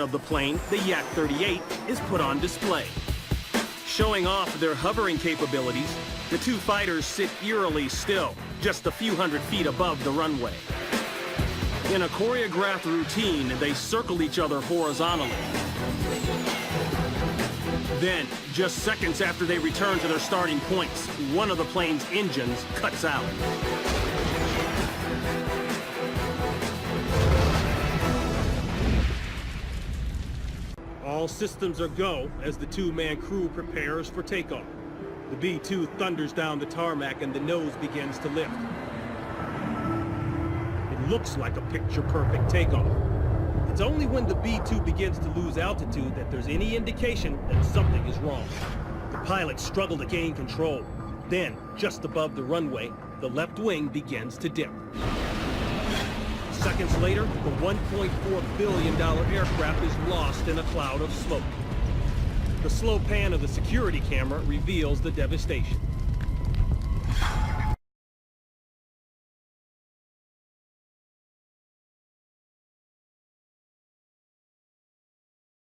of the plane, the Yak-38, is put on display. Showing off their hovering capabilities, the two fighters sit eerily still, just a few hundred feet above the runway. In a choreographed routine, they circle each other horizontally. Then, just seconds after they return to their starting points, one of the plane's engines cuts out. All systems are go as the two-man crew prepares for takeoff. The B-2 thunders down the tarmac and the nose begins to lift. It looks like a picture-perfect takeoff. It's only when the B-2 begins to lose altitude that there's any indication that something is wrong. The pilots struggle to gain control. Then, just above the runway, the left wing begins to dip. Seconds later, the $1.4 billion aircraft is lost in a cloud of smoke. The slow pan of the security camera reveals the devastation.